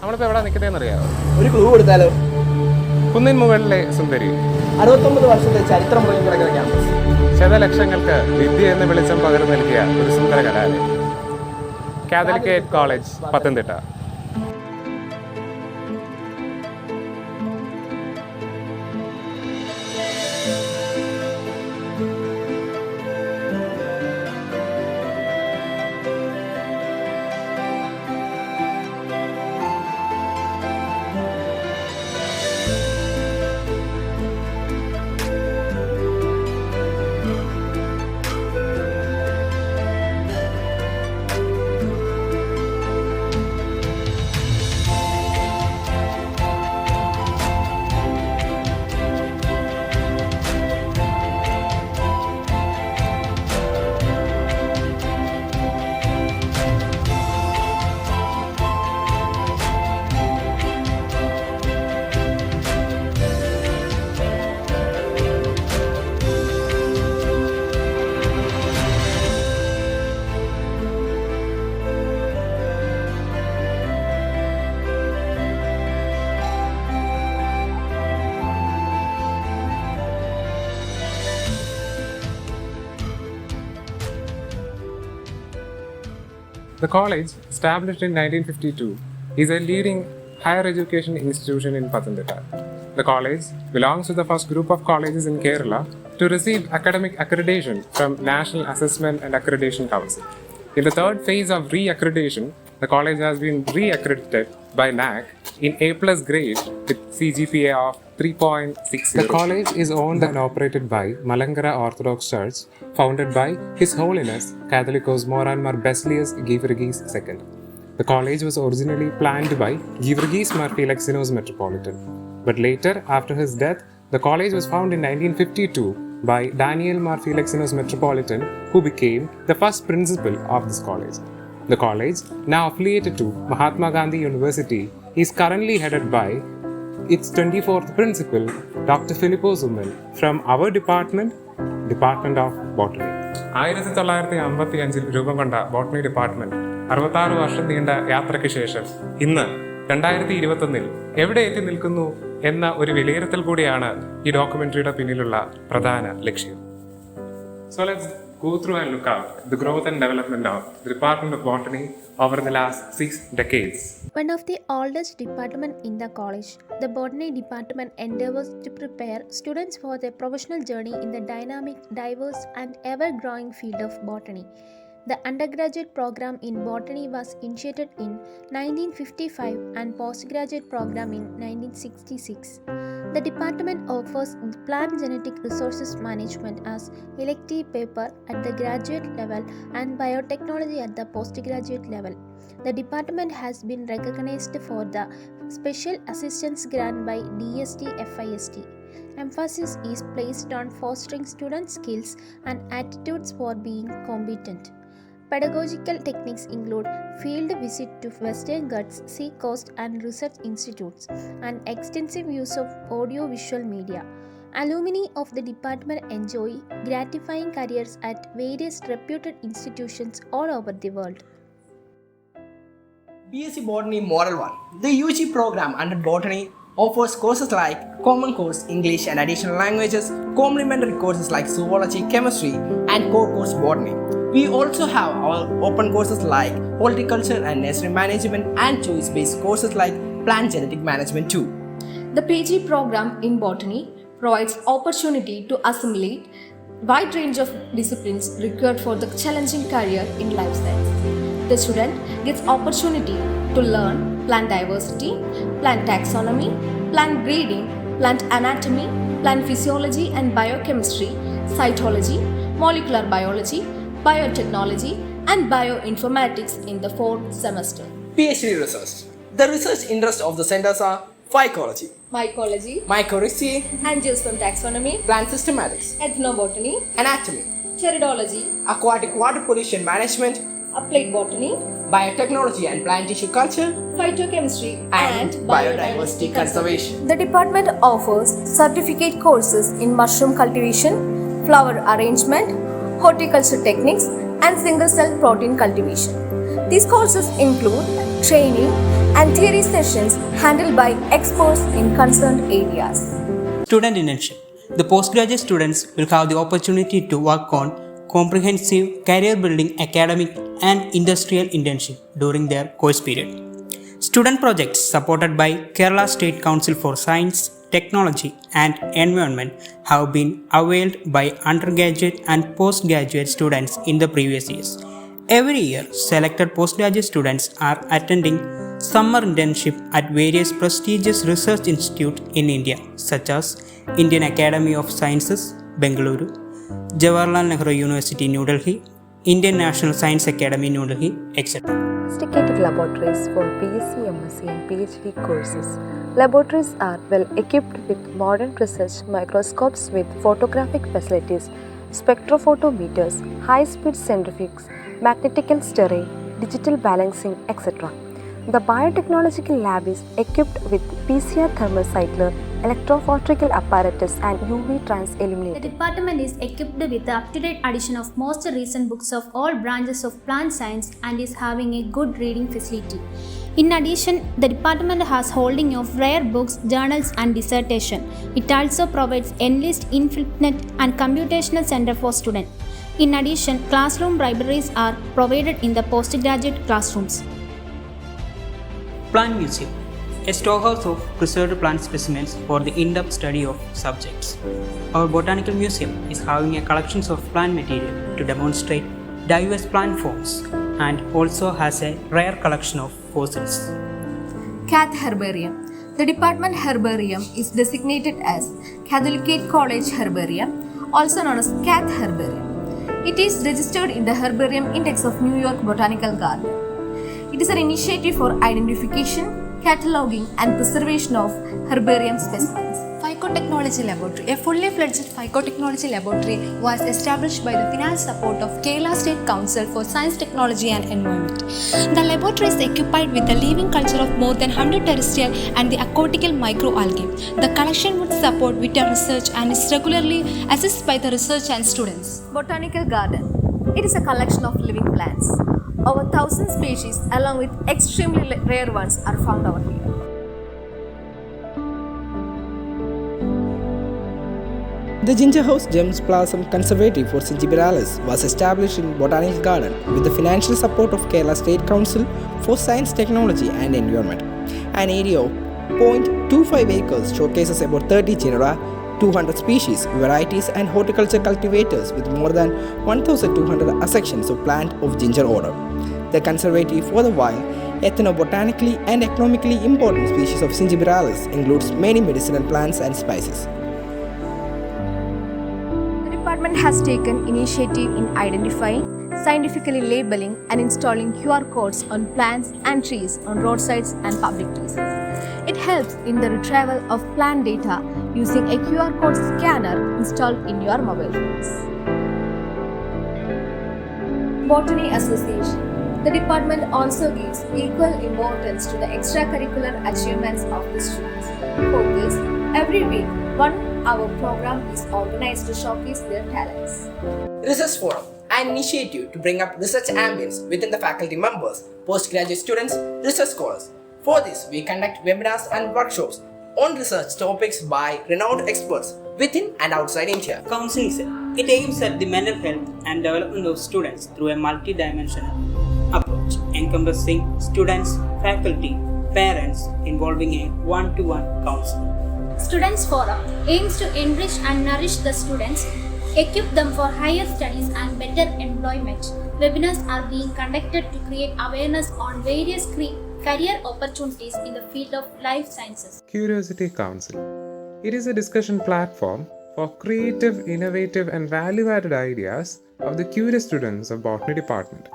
നമ്മളിപ്പോൾ എവിടെ നിൽക്കുന്നതെന്നറിയാമോ? ഒരു ക്ലൂ കൊടുത്താലോ? കുന്നിൻ മുകളിലെ സുന്ദരി. 69 വർഷത്തെ ചരിത്രം പറഞ്ഞു കിടക്കുന്ന ക്യാമ്പസ്. ശതലക്ഷങ്ങൾക്ക് വിദ്യ എന്ന വെളിച്ചം പകർന്നു നൽകിയ ഒരു സുന്ദര കലാലയം. Catholic college, Pathanamthitta. The college, established in 1952, is a leading higher education institution in Pathanamthitta. The college belongs to the first group of colleges in Kerala to receive academic accreditation from National Assessment and Accreditation Council. In the third phase of re-accreditation, the college has been re-accredited by NAC in A+ grade with CGPA of 3.60. The college is owned and operated by Malankara Orthodox Church, founded by His Holiness Catholicos Moranmar Basilius Givergis II. The college was originally planned by Givergis Mar Felicinos Metropolitan, but later, after his death, the college was found in 1952 by Daniel Mar Felicinos Metropolitan, who became the first principal of this college. The college, now affiliated to Mahatma Gandhi University, is currently headed by its 24th principal, Dr. Filippo Zumel, from our department of Botany. 1955 രൂപം കൊണ്ട botany department 66 വർഷം നീണ്ട യാത്രയ്ക്ക് ശേഷം ഇന്ന് 2021 എവിടെ എത്തി നിൽക്കുന്നു എന്ന ഒരു വിലയിരുത്തൽ കൂടിയാണ് ഈ ഡോക്യുമെന്ററിയുടെ പിന്നിലുള്ള പ്രധാന ലക്ഷ്യം. So let's go through and look at the growth and development of the Department of Botany over the last 6 decades. One of the oldest departments in the college, the Botany Department endeavors to prepare students for their professional journey in the dynamic, diverse and ever-growing field of botany. The undergraduate program in botany was initiated in 1955 and postgraduate program in 1966. The department offers plant genetic resources management as elective paper at the graduate level and biotechnology at the postgraduate level. The department has been recognized for the Special Assistance Grant by DST-FIST. Emphasis is placed on fostering student skills and attitudes for being competent. Pedagogical techniques include field visit to Western Ghats, Sea Coast and research institutes, and extensive use of audio-visual media. Alumni of the department enjoy gratifying careers at various reputed institutions all over the world. BSc Botany Model 1. The UG program under Botany offers courses like Common Course English and Additional Languages, complementary courses like Zoology, Chemistry, and Core Course Botany. We also have our open courses like Horticulture and Nursery Management and choice-based courses like Plant Genetic Management too. The PG program in Botany provides opportunity to assimilate wide range of disciplines required for the challenging career in life science. The student gets opportunity to learn plant diversity, plant taxonomy, plant breeding, plant anatomy, plant physiology and biochemistry, cytology, molecular biology, biotechnology and bioinformatics in the 4th semester. PhD research. The research interests of the centers are phycology, Mycology, mycorrhizae, angiosperm taxonomy, plant systematics, ethnobotany, anatomy, teridology, aquatic water pollution management, applied botany, biotechnology and plant tissue culture, phytochemistry and biodiversity conservation. The department offers certificate courses in mushroom cultivation, flower arrangement, horticulture techniques, and single-cell protein cultivation. These courses include training and theory sessions handled by experts in concerned areas. Student internship. The postgraduate students will have the opportunity to work on comprehensive career building academic and industrial internship during their course period. Student projects supported by Kerala State Council for Science, Technology and Environment have been availed by undergraduate and postgraduate students in the previous years. Every year, selected postgraduate students are attending summer internship at various prestigious research institutes in India, such as Indian Academy of Sciences, Bengaluru, Jawaharlal Nehru University, New Delhi, Indian National Science Academy, New Delhi, etc. Sophisticated laboratories for BSc, MSc and PhD courses. Laboratories are well equipped with modern research microscopes with photographic facilities, spectrophotometers, high-speed centrifuges, magnetical stirring, digital balancing, etc. The biotechnological lab is equipped with PCR thermocycler, electrophoretrical apparatus and UV trans The illuminator. department is equipped with the up-to-date edition of most recent books of all branches of plant science and is having a good reading facility. In addition, the department has holding of rare books, journals and dissertation. It also provides enlist infinite and computational center for students. In addition, classroom libraries are provided in the postgraduate classrooms. Plant Museum, a storehouse of preserved plant specimens for the in-depth study of subjects. Our Botanical Museum is having a collection of plant material to demonstrate diverse plant forms and also has a rare collection of fossils. Cath Herbarium. The department herbarium is designated as Catholic College Herbarium, also known as Cath Herbarium. It is registered in the Herbarium Index of New York Botanical Garden. It is an initiative for identification, cataloging and preservation of herbarium specimens. Phycotechnology Laboratory. A fully fledged phycotechnology laboratory was established by the financial support of Kerala State Council for Science, Technology and Environment. The laboratory is equipped with the living culture of more than 100 terrestrial and the aquatical microalgae. The collection would support vital research and is regularly assessed by the research and students. Botanical Garden. It is a collection of living plants. Over 1,000 species along with extremely rare ones are found over here. The Ginger House Germplasm Conservatory for Zingiberales was established in Botanical Garden with the financial support of Kerala State Council for Science, Technology and Environment. An area of 0.25 acres showcases about 30 genera, 200 species, varieties and horticulture cultivators with more than 1,200 assections of plant of ginger order. The conservatory for the wild, ethnobotanically and economically important species of Zingiberales includes many medicinal plants and spices. The department has taken initiative in identifying, scientifically labeling and installing QR codes on plants and trees on roadsides and public places. It helps in the retrieval of plant data using a QR code scanner installed in your mobile phones. Botany Association. The department also gives equal importance to the extracurricular achievements of the students. For this, every week, 1 hour program is organized to showcase their talents. Research Forum, an initiative to bring up research ambience within the faculty members, postgraduate students, research scholars. For this, we conduct webinars and workshops on research topics by renowned experts within and outside India. Counseling Cell. It aims at the mental health and development of students through a multidimensional approach, encompassing students, faculty, parents, involving a one-to-one counseling. Students Forum aims to enrich and nourish the students, equip them for higher studies and better employment. Webinars are being conducted to create awareness on various career opportunities in the field of life sciences. Curiosity Council. It is a discussion platform for creative, innovative and value-added ideas of the curious students of Botany Department.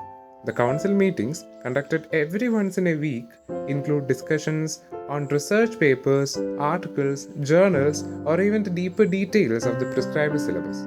The council meetings, conducted every once in a week, include discussions on research papers, articles, journals, or even the deeper details of the prescribed syllabus.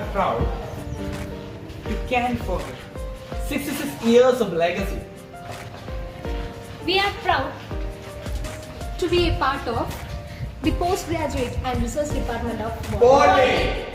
are proud You can't forget 66 years of legacy. We are proud to be a part of the postgraduate and research department of Botany.